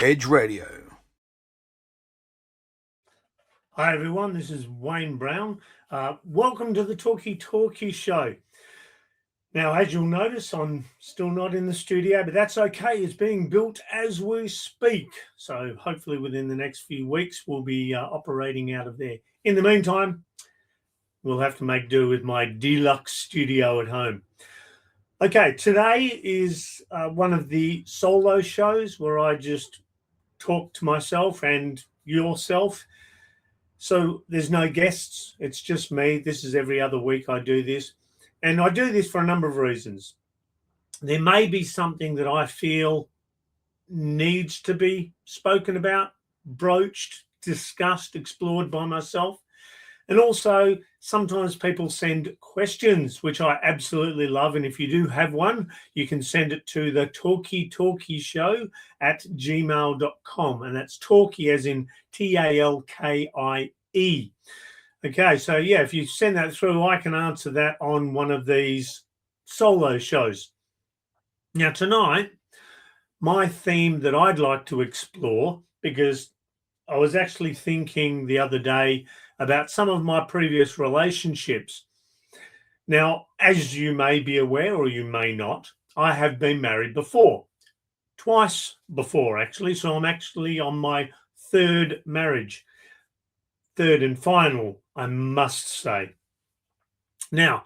Edge Radio. Hi everyone, this is Wayne Brown. Welcome to the Talkie Show. Now, as you'll notice, I'm still not in the studio, but that's okay. It's being built as we speak. So hopefully within the next few weeks, we'll be operating out of there. In the meantime, we'll have to make do with my deluxe studio at home. Okay, today is one of the solo shows where I just talk to myself and yourself. So there's no guests. It's just me. This is every other week I do this. And I do this for a number of reasons. There may be something that I feel needs to be spoken about, broached, discussed, explored by myself. And also, sometimes people send questions, which I absolutely love. And if you do have one, you can send it to the talkieshow at gmail.com. And that's talkie as in TALKIE. Okay, so yeah, if you send that through, I can answer that on one of these solo shows. Now, tonight, my theme that I'd like to explore, because I was actually thinking the other day about some of my previous relationships. Now, as you may be aware, or you may not, I have been married before, twice before actually. So I'm actually on my third marriage, third and final, I must say. Now,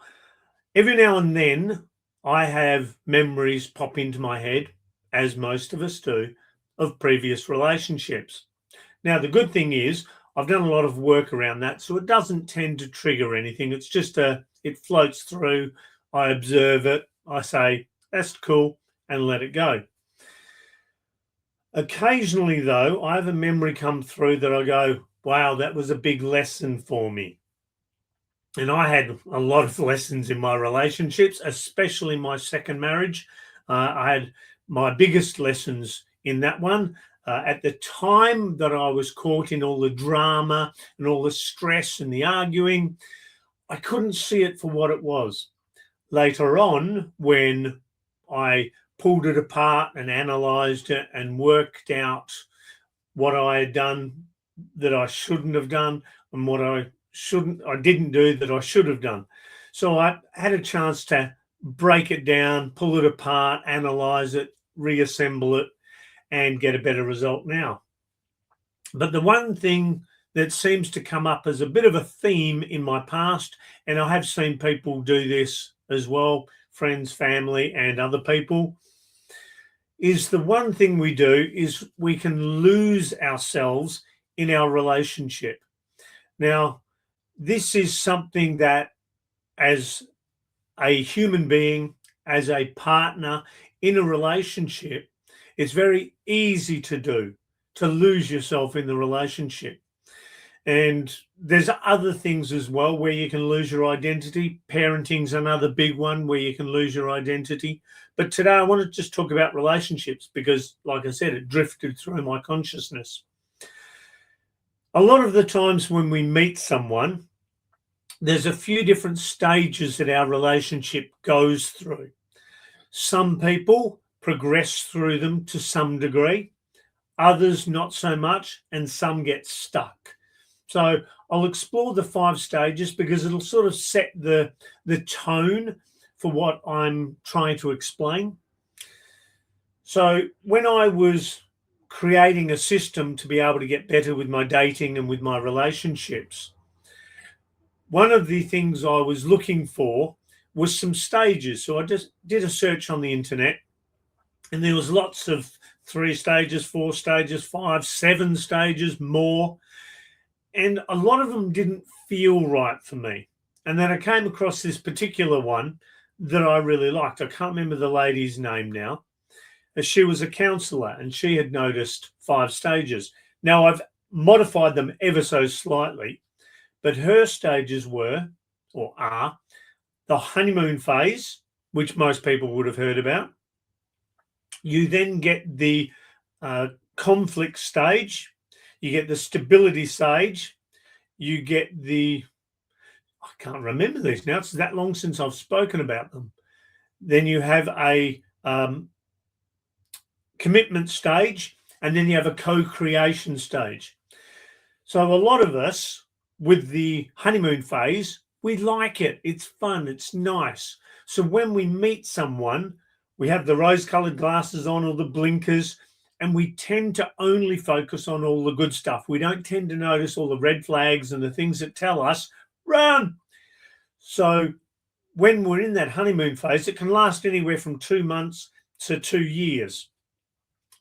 every now and then I have memories pop into my head, as most of us do, of previous relationships. Now, the good thing is I've done a lot of work around that, so it doesn't tend to trigger anything. It's just it floats through. I observe it. I say, that's cool, and let it go. Occasionally, though, I have a memory come through that I go, wow, that was a big lesson for me. And I had a lot of lessons in my relationships, especially my second marriage. I had my biggest lessons in that one. At the time that I was caught in all the drama and all the stress and the arguing, I couldn't see it for what it was. Later on, when I pulled it apart and analysed it and worked out what I had done that I shouldn't have done and what I didn't do that I should have done. So I had a chance to break it down, pull it apart, analyse it, reassemble it, and get a better result now. But the one thing that seems to come up as a bit of a theme in my past, and I have seen people do this as well, friends, family, and other people, is the one thing we do is we can lose ourselves in our relationship. Now, this is something that as a human being, as a partner in a relationship, it's very easy to do, to lose yourself in the relationship. And there's other things as well where you can lose your identity. Parenting's another big one where you can lose your identity. But today I want to just talk about relationships because, like I said, it drifted through my consciousness. A lot of the times when we meet someone, there's a few different stages that our relationship goes through. Some people progress through them to some degree, others not so much, and some get stuck. So I'll explore the 5 stages because it'll sort of set the tone for what I'm trying to explain. So when I was creating a system to be able to get better with my dating and with my relationships, one of the things I was looking for was some stages. So I just did a search on the internet, and there was lots of 3 stages, 4 stages, 5, 7 stages, more. And a lot of them didn't feel right for me. And then I came across this particular one that I really liked. I can't remember the lady's name now. She was a counsellor and she had noticed 5 stages. Now, I've modified them ever so slightly, but her stages were, or are, the honeymoon phase, which most people would have heard about. You then get the conflict stage, you get the stability stage, you get the, I can't remember these now, it's that long since I've spoken about them. Then you have a commitment stage, And then you have a co-creation stage. So a lot of us with the honeymoon phase, we like it. It's fun. It's nice. So when we meet someone, we have the rose-colored glasses on or the blinkers, and we tend to only focus on all the good stuff. We don't tend to notice all the red flags and the things that tell us, run. So when we're in that honeymoon phase, it can last anywhere from 2 months to 2 years.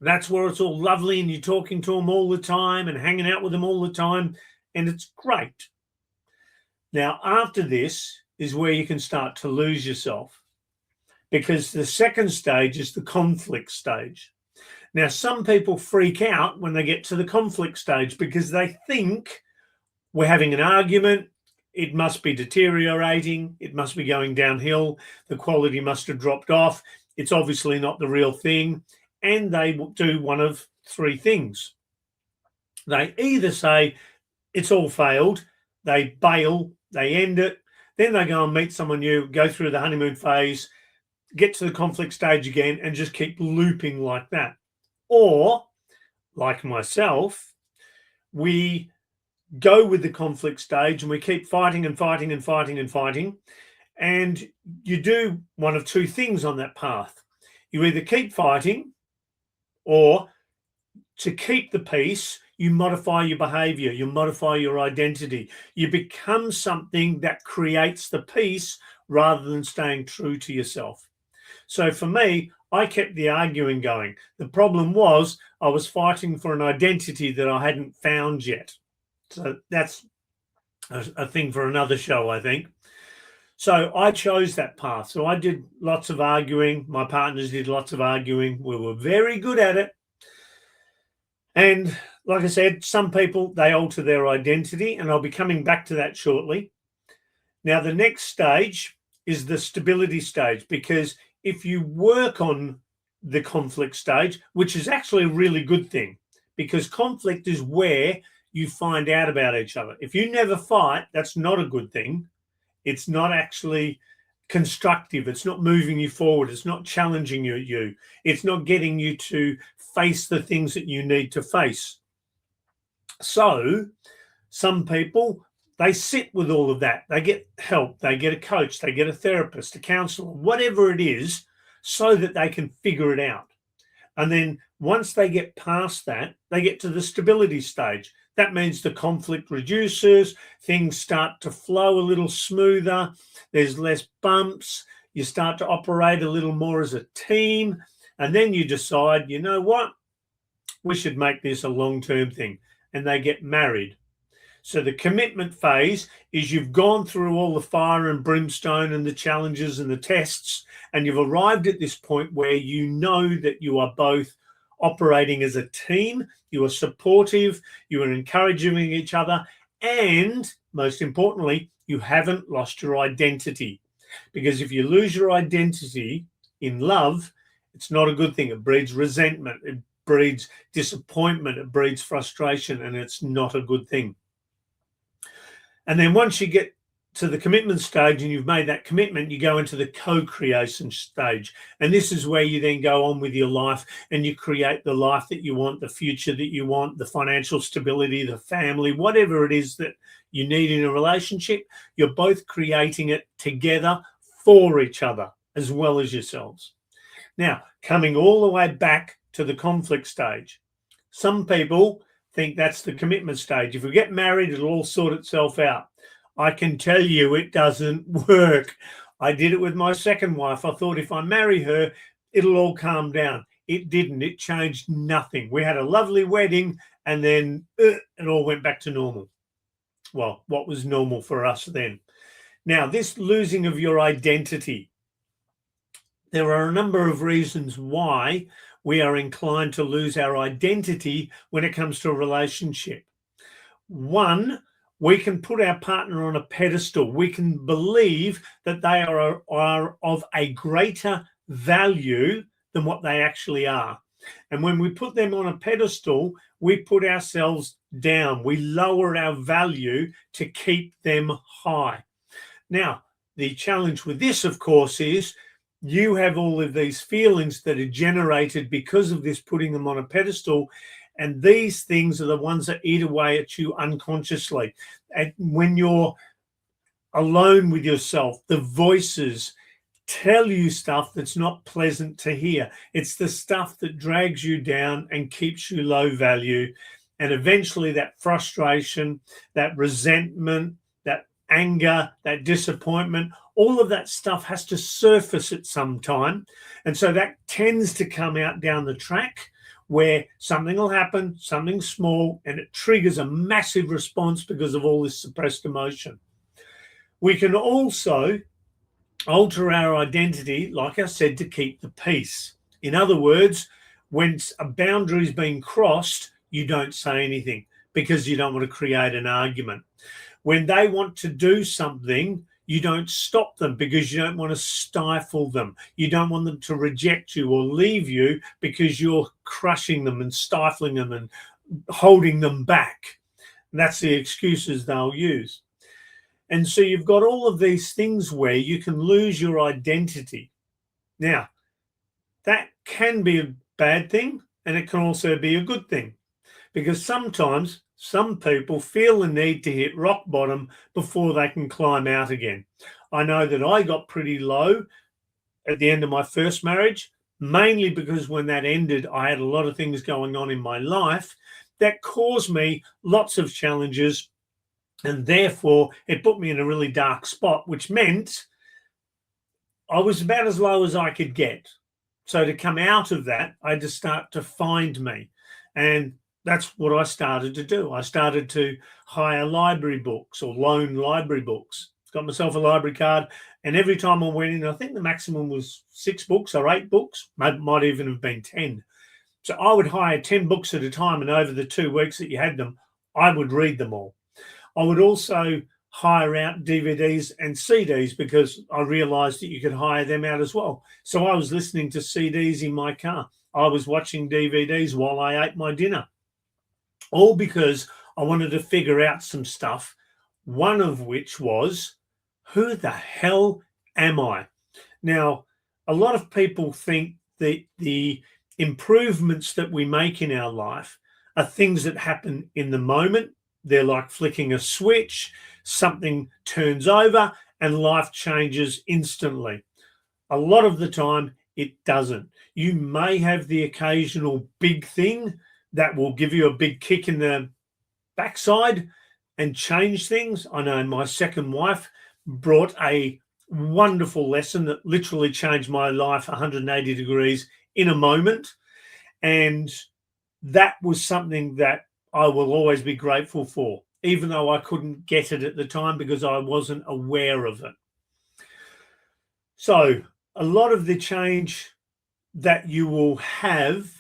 That's where it's all lovely and you're talking to them all the time and hanging out with them all the time, and it's great. Now, after this is where you can start to lose yourself, because the second stage is the conflict stage. Now, some people freak out when they get to the conflict stage because they think we're having an argument, it must be deteriorating, it must be going downhill, the quality must have dropped off, it's obviously not the real thing. And they will do one of three things. They either say it's all failed, they bail, they end it, then they go and meet someone new, go through the honeymoon phase, get to the conflict stage again, and just keep looping like that. Or, like myself, we go with the conflict stage and we keep fighting and fighting and fighting and fighting. And you do one of two things on that path. You either keep fighting, or to keep the peace, you modify your behavior, you modify your identity. You become something that creates the peace rather than staying true to yourself. So for me, I kept the arguing going. The problem was I was fighting for an identity that I hadn't found yet. So that's a thing for another show, I think. So I chose that path. So I did lots of arguing. My partners did lots of arguing. We were very good at it. And like I said, some people, they alter their identity, and I'll be coming back to that shortly. Now, the next stage is the stability stage, because if you work on the conflict stage, which is actually a really good thing, because conflict is where you find out about each other. If you never fight, that's not a good thing. It's not actually constructive. It's not moving you forward. It's not challenging you. It's not getting you to face the things that you need to face. So some people, they sit with all of that. They get help. They get a coach. They get a therapist, a counselor, whatever it is, so that they can figure it out. And then once they get past that, they get to the stability stage. That means the conflict reduces, things start to flow a little smoother, there's less bumps, you start to operate a little more as a team, and then you decide, you know what, we should make this a long-term thing, and they get married. So the commitment phase is you've gone through all the fire and brimstone and the challenges and the tests, and you've arrived at this point where you know that you are both operating as a team, you are supportive, you are encouraging each other, and most importantly, you haven't lost your identity. Because if you lose your identity in love, it's not a good thing. It breeds resentment, it breeds disappointment, it breeds frustration, and it's not a good thing. And then once you get to the commitment stage and you've made that commitment, you go into the co-creation stage. And this is where you then go on with your life and you create the life that you want, the future that you want, the financial stability, the family, whatever it is that you need in a relationship. You're both creating it together for each other as well as yourselves. Now, coming all the way back to the conflict stage. Some people think that's the commitment stage. If we get married, it'll all sort itself out. I can tell you it doesn't work. I did it with my second wife. I thought if I marry her, it'll all calm down. It didn't. It changed nothing. We had a lovely wedding, and then it all went back to normal. Well, what was normal for us then? Now, this losing of your identity. There are a number of reasons why we are inclined to lose our identity when it comes to a relationship. One, we can put our partner on a pedestal. We can believe that they are of a greater value than what they actually are. And when we put them on a pedestal, we put ourselves down. We lower our value to keep them high. Now, the challenge with this, of course, is You have all of these feelings that are generated because of this, putting them on a pedestal. And these things are the ones that eat away at you unconsciously. And when you're alone with yourself, the voices tell you stuff that's not pleasant to hear. It's the stuff that drags you down and keeps you low value. And eventually that frustration, that resentment, that anger, that disappointment, all of that stuff has to surface at some time. And so that tends to come out down the track where something will happen, something small, and it triggers a massive response because of all this suppressed emotion. We can also alter our identity, like I said, to keep the peace. In other words, when a boundary is being crossed, you don't say anything because you don't want to create an argument. When they want to do something, you don't stop them because you don't want to stifle them. You don't want them to reject you or leave you because you're crushing them and stifling them and holding them back. And that's the excuses they'll use. And so you've got all of these things where you can lose your identity. Now, that can be a bad thing, and it can also be a good thing, because sometimes some people feel the need to hit rock bottom before they can climb out again. I know that I got pretty low at the end of my first marriage, mainly because when that ended, I had a lot of things going on in my life that caused me lots of challenges. And therefore, it put me in a really dark spot, which meant I was about as low as I could get. So to come out of that, I had to start to find me. And that's what I started to do. I started to hire library books or loan library books. Got myself a library card. And every time I went in, I think the maximum was 6 books or 8 books, might even have been 10. So I would hire 10 books at a time. And over the 2 weeks that you had them, I would read them all. I would also hire out DVDs and CDs because I realized that you could hire them out as well. So I was listening to CDs in my car. I was watching DVDs while I ate my dinner, all because I wanted to figure out some stuff, one of which was, who the hell am I? Now, a lot of people think that the improvements that we make in our life are things that happen in the moment. They're like flicking a switch, something turns over and life changes instantly. A lot of the time, it doesn't. You may have the occasional big thing that will give you a big kick in the backside and change things. I know my second wife brought a wonderful lesson that literally changed my life 180 degrees in a moment. And that was something that I will always be grateful for, even though I couldn't get it at the time because I wasn't aware of it. So a lot of the change that you will have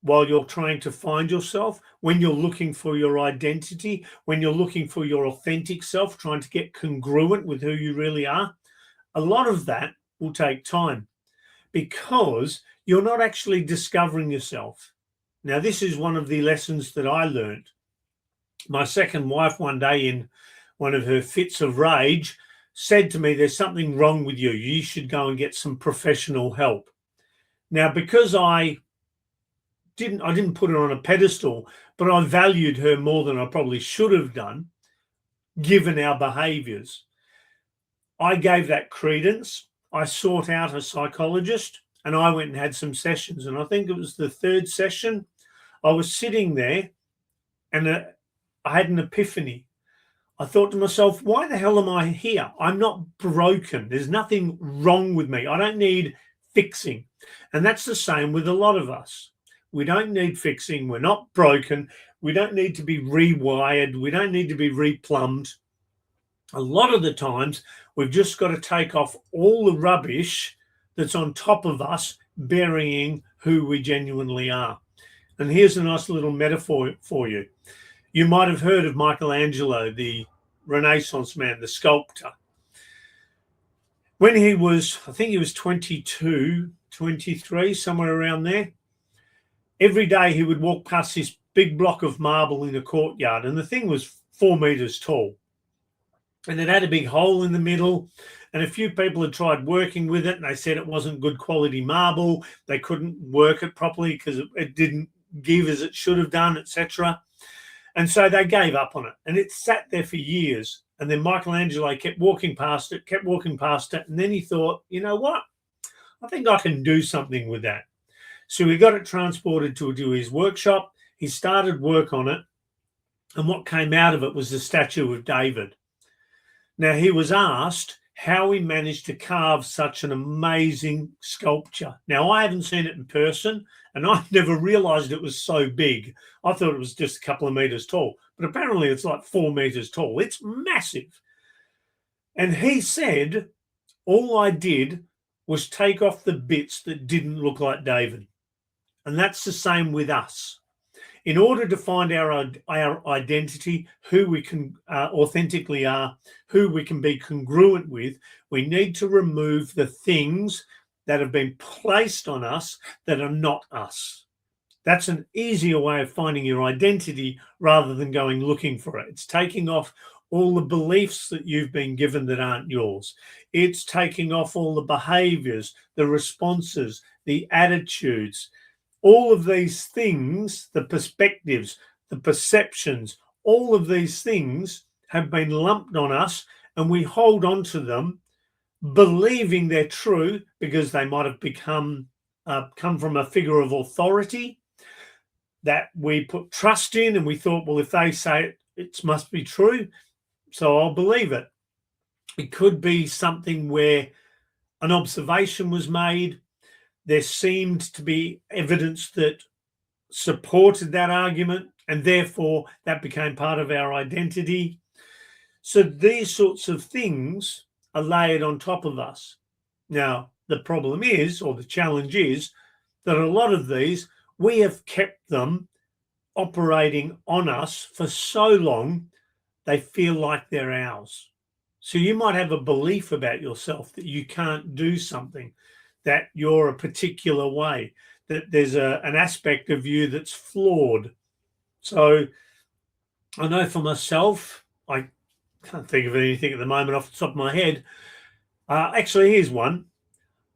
while you're trying to find yourself, when you're looking for your identity, when you're looking for your authentic self, trying to get congruent with who you really are, a lot of that will take time because you're not actually discovering yourself. Now, this is one of the lessons that I learned. My second wife, one day in one of her fits of rage, said to me, "There's something wrong with you. You should go and get some professional help." Now, because I didn't put her on a pedestal, but I valued her more than I probably should have done, given our behaviors. I gave that credence. I sought out a psychologist and I went and had some sessions. And I think it was the 3rd session. I was sitting there and I had an epiphany. I thought to myself, why the hell am I here? I'm not broken. There's nothing wrong with me. I don't need fixing. And that's the same with a lot of us. We don't need fixing. We're not broken. We don't need to be rewired. We don't need to be replumbed. A lot of the times, we've just got to take off all the rubbish that's on top of us, burying who we genuinely are. And here's a nice little metaphor for you. You might have heard of Michelangelo, the Renaissance man, the sculptor. When he was, I think he was 22, 23, somewhere around there, every day he would walk past this big block of marble in a courtyard, and the thing was 4 meters tall. and it had a big hole in the middle. And a few people had tried working with it, and they said it wasn't good quality marble. They couldn't work it properly because it didn't give as it should have done, etc. And so they gave up on it, and it sat there for years. And then Michelangelo kept walking past it, and then he thought, you know what? I think I can do something with that. So he got it transported to his workshop. He started work on it, and what came out of it was the statue of David. Now, he was asked how he managed to carve such an amazing sculpture. Now, I haven't seen it in person, and I never realized it was so big. I thought it was just a couple of meters tall, but apparently it's like 4 meters tall. It's massive. And he said, all I did was take off the bits that didn't look like David. And that's the same with us. In order to find our identity, who we can authentically are, who we can be congruent with, we need to remove the things that have been placed on us that are not us. That's an easier way of finding your identity rather than going looking for it. It's taking off all the beliefs that you've been given that aren't yours. It's taking off all the behaviors, the responses, the attitudes, all of these things, the perspectives, the perceptions, all of these things have been lumped on us, and we hold on to them believing they're true because they might have come from a figure of authority that we put trust in, and we thought, well, if they say it, it must be true, so I'll believe it. It could be something where an observation was made. There seemed to be evidence that supported that argument, and therefore that became part of our identity. So these sorts of things are layered on top of us. Now, the problem is, or the challenge is, that a lot of these, we have kept them operating on us for so long, they feel like they're ours. So you might have a belief about yourself that you can't do something, that you're a particular way, that there's an aspect of you that's flawed. So I know for myself, I can't think of anything at the moment off the top of my head. Actually, here's one.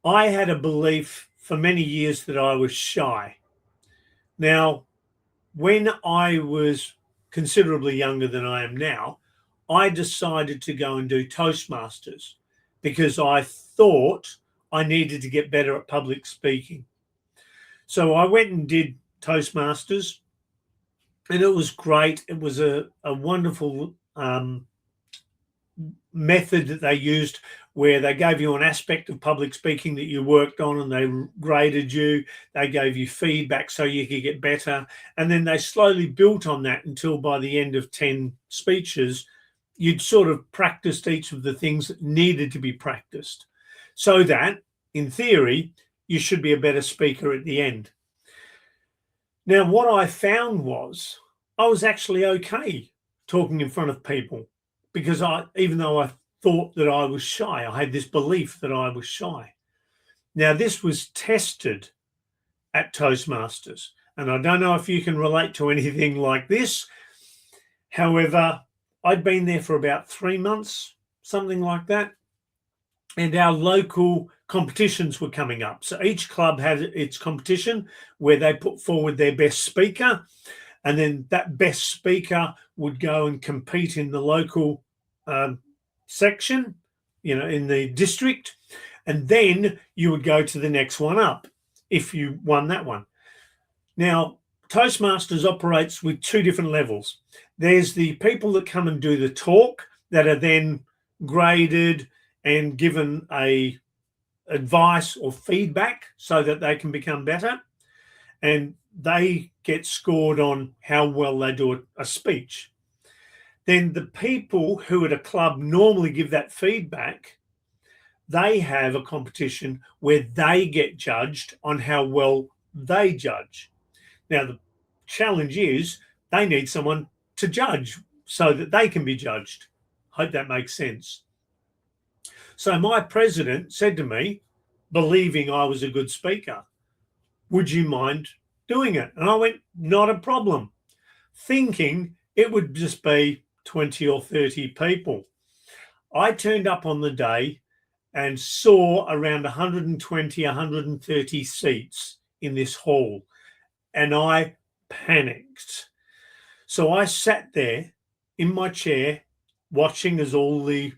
I had a belief for many years that I was shy. Now, when I was considerably younger than I am now, I decided to go and do Toastmasters because I thought I needed to get better at public speaking. So I went and did Toastmasters, and it was great. It was a wonderful method that they used where they gave you an aspect of public speaking that you worked on, and they graded you. They gave you feedback so you could get better. And then they slowly built on that until by the end of 10 speeches, you'd sort of practiced each of the things that needed to be practiced so that, in theory, you should be a better speaker at the end. Now, what I found was I was actually okay talking in front of people because even though I thought that I was shy, I had this belief that I was shy. Now, this was tested at Toastmasters, and I don't know if you can relate to anything like this. However, I'd been there for about 3 months, something like that, and our local competitions were coming up. So each club had its competition where they put forward their best speaker, and then that best speaker would go and compete in the local section, in the district, and then you would go to the next one up if you won that one. Now, Toastmasters operates with 2 different levels. There's the people that come and do the talk that are then graded and given a advice or feedback so that they can become better, and they get scored on how well they do a speech. Then the people who at a club normally give that feedback, they have a competition where they get judged on how well they judge. Now, the challenge is they need someone to judge so that they can be judged. Hope that makes sense. So my president said to me, believing I was a good speaker, would you mind doing it? And I went, not a problem, thinking it would just be 20 or 30 people. I turned up on the day and saw around 120, 130 seats in this hall, and I panicked. So I sat there in my chair watching as all the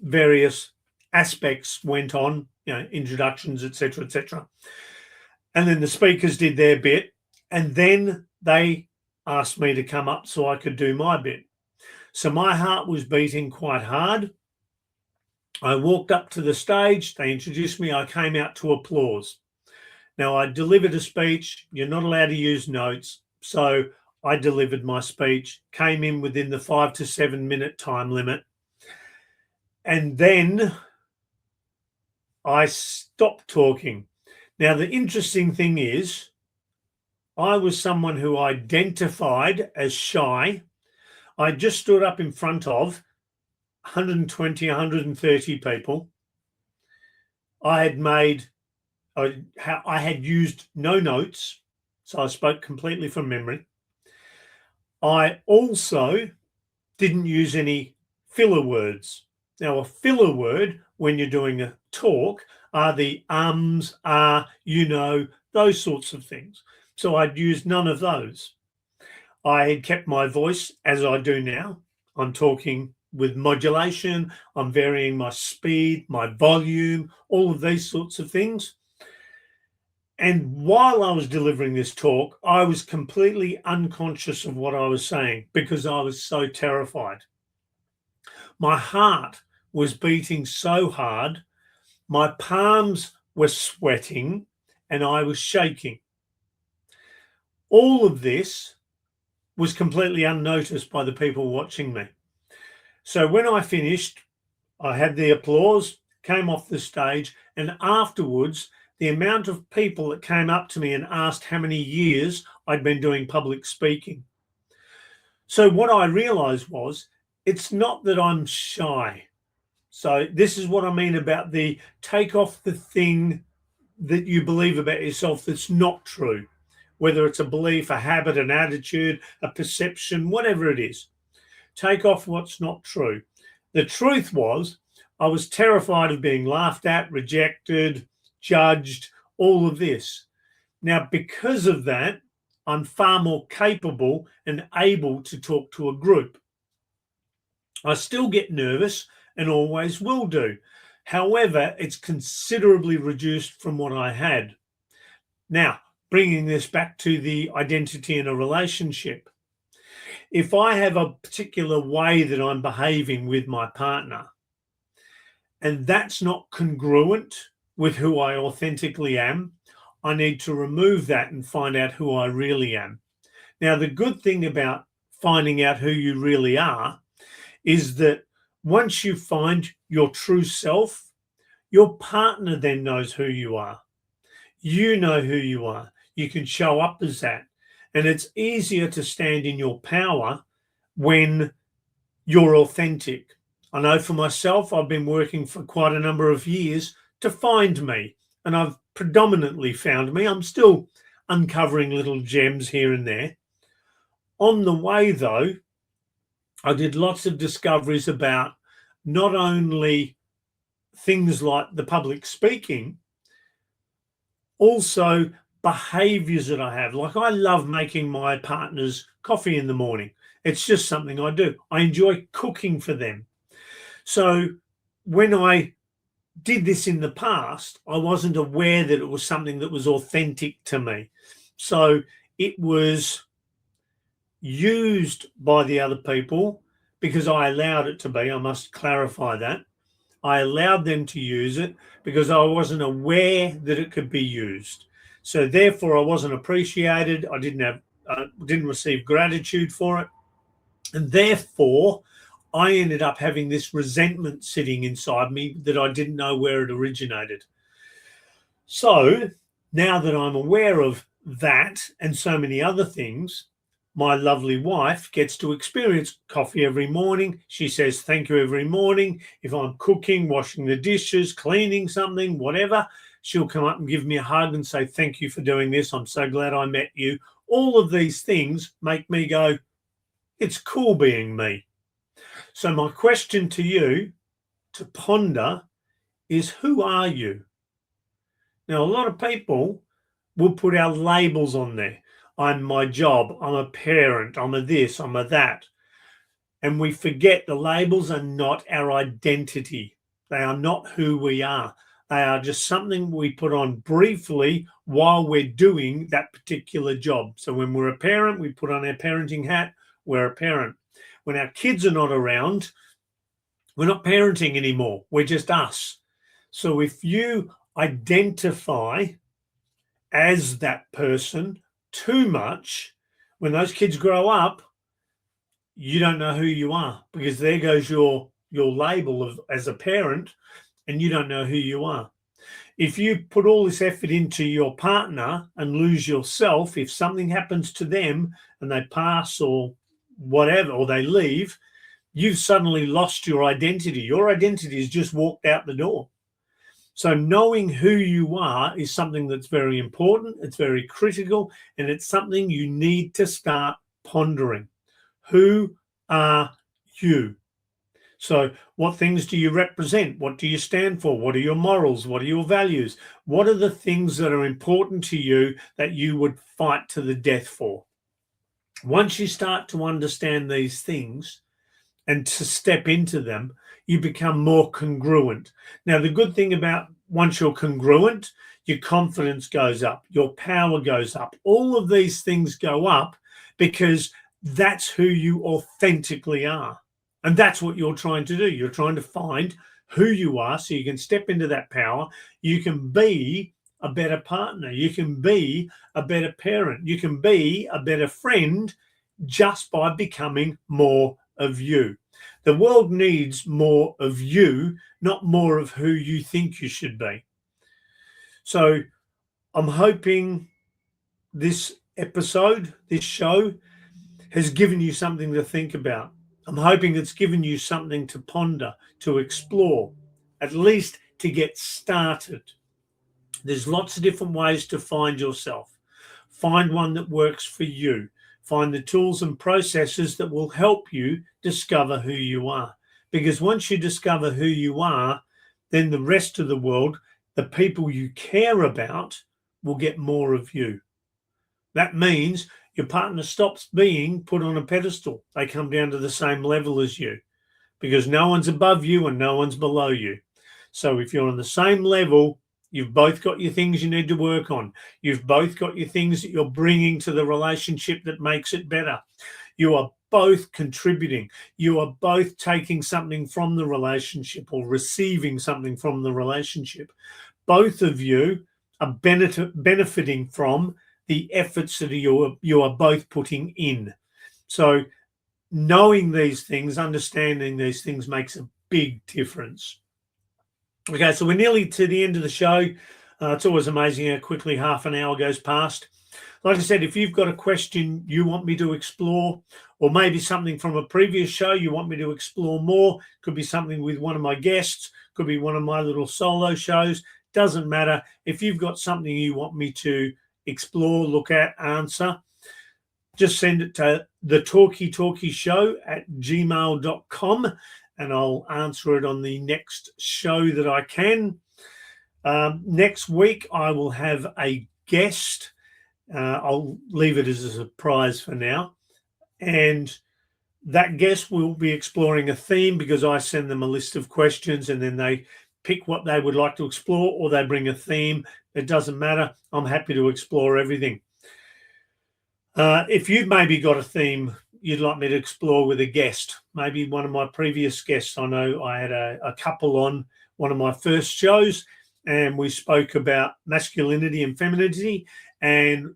various aspects went on, introductions, etc., etc. And then the speakers did their bit, and then they asked me to come up so I could do my bit. So my heart was beating quite hard. I walked up to the stage, they introduced me, I came out to applause. Now, I delivered a speech. You're not allowed to use notes. So I delivered my speech, came in within the 5 to 7 minute time limit. And then I stopped talking. Now, the interesting thing is, I was someone who identified as shy. I just stood up in front of 120, 130 people. I had used no notes, so I spoke completely from memory. I also didn't use any filler words. Now, a filler word when you're doing a talk are the ums, those sorts of things. So I'd used none of those. I had kept my voice as I do now. I'm talking with modulation. I'm varying my speed, my volume, all of these sorts of things. And while I was delivering this talk, I was completely unconscious of what I was saying because I was so terrified. My heart was beating so hard, my palms were sweating, and I was shaking. All of this was completely unnoticed by the people watching me. So when I finished, I had the applause, came off the stage, and afterwards, the amount of people that came up to me and asked how many years I'd been doing public speaking. So what I realized was, it's not that I'm shy. So this is what I mean about the take off the thing that you believe about yourself that's not true, whether it's a belief, a habit, an attitude, a perception, whatever it is. Take off what's not true. The truth was, I was terrified of being laughed at, rejected, judged, all of this. Now, because of that, I'm far more capable and able to talk to a group. I still get nervous and always will do. However, it's considerably reduced from what I had. Now, bringing this back to the identity in a relationship. If I have a particular way that I'm behaving with my partner, and that's not congruent with who I authentically am, I need to remove that and find out who I really am. Now, the good thing about finding out who you really are is that once you find your true self, your partner then knows who you are. You know who you are. You can show up as that. And it's easier to stand in your power when you're authentic. I know for myself, I've been working for quite a number of years to find me, and I've predominantly found me. I'm still uncovering little gems here and there. On the way, though, I did lots of discoveries about not only things like the public speaking, also behaviors that I have. Like, I love making my partners coffee in the morning. It's just something I do. I enjoy cooking for them. So when I did this in the past, I wasn't aware that it was something that was authentic to me. So it was used by the other people because I allowed it to be. I must clarify that. I allowed them to use it because I wasn't aware that it could be used. So therefore, I wasn't appreciated. I didn't receive gratitude for it. And therefore, I ended up having this resentment sitting inside me that I didn't know where it originated. So now that I'm aware of that and so many other things, my lovely wife gets to experience coffee every morning. She says thank you every morning. If I'm cooking, washing the dishes, cleaning something, whatever, she'll come up and give me a hug and say thank you for doing this. I'm so glad I met you. All of these things make me go, it's cool being me. So my question to you to ponder is, who are you? Now, a lot of people will put our labels on there. I'm my job, I'm a parent, I'm a this, I'm a that. And we forget the labels are not our identity. They are not who we are. They are just something we put on briefly while we're doing that particular job. So when we're a parent, we put on our parenting hat, we're a parent. When our kids are not around, we're not parenting anymore. We're just us. So if you identify as that person too much, when those kids grow up, you don't know who you are, because there goes your label of as a parent, and you don't know who you are. If you put all this effort into your partner and lose yourself, if something happens to them and they pass or whatever, or they leave, you've suddenly lost your identity. Your identity has just walked out the door. So knowing who you are is something that's very important. It's very critical, and it's something you need to start pondering. Who are you? So what things do you represent? What do you stand for? What are your morals? What are your values? What are the things that are important to you that you would fight to the death for? Once you start to understand these things and to step into them, you become more congruent. Now, the good thing about once you're congruent, your confidence goes up, your power goes up. All of these things go up because that's who you authentically are. And that's what you're trying to do. You're trying to find who you are so you can step into that power. You can be a better partner. You can be a better parent. You can be a better friend just by becoming more of you. The world needs more of you, not more of who you think you should be. So I'm hoping this episode, this show, has given you something to think about. I'm hoping it's given you something to ponder, to explore, at least to get started. There's lots of different ways to find yourself. Find one that works for you. Find the tools and processes that will help you discover who you are. Because once you discover who you are, then the rest of the world, the people you care about, will get more of you. That means your partner stops being put on a pedestal. They come down to the same level as you, because no one's above you and no one's below you. So if you're on the same level, you've both got your things you need to work on. You've both got your things that you're bringing to the relationship that makes it better. You are both contributing. You are both taking something from the relationship or receiving something from the relationship. Both of you are benefiting from the efforts that you are both putting in. So knowing these things, understanding these things makes a big difference. Okay, so we're nearly to the end of the show. It's always amazing how quickly half an hour goes past. Like I said, if you've got a question you want me to explore, or maybe something from a previous show you want me to explore more, could be something with one of my guests, could be one of my little solo shows, doesn't matter. If you've got something you want me to explore, look at, answer, just send it to thetalkietalkieshow@gmail.com and I'll answer it on the next show that I can. Next week, I will have a guest. I'll leave it as a surprise for now. And that guest will be exploring a theme, because I send them a list of questions and then they pick what they would like to explore, or they bring a theme. It doesn't matter. I'm happy to explore everything. If you've maybe got a theme you'd like me to explore with a guest, maybe one of my previous guests, I know I had a couple on one of my first shows, and we spoke about masculinity and femininity, and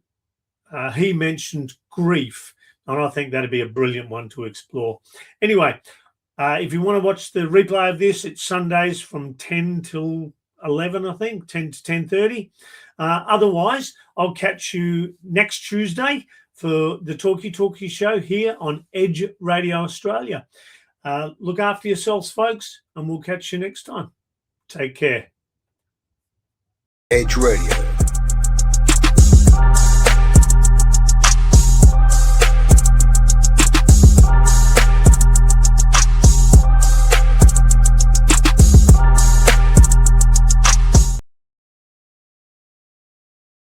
he mentioned grief, and I think that'd be a brilliant one to explore. Anyway, if you want to watch the replay of this, it's Sundays from 10 till 11, I think, 10 to 10:30. Otherwise, I'll catch you next Tuesday for the Talkie Show here on Edge Radio Australia. Look after yourselves, folks, and we'll catch you next time. Take care. Edge Radio.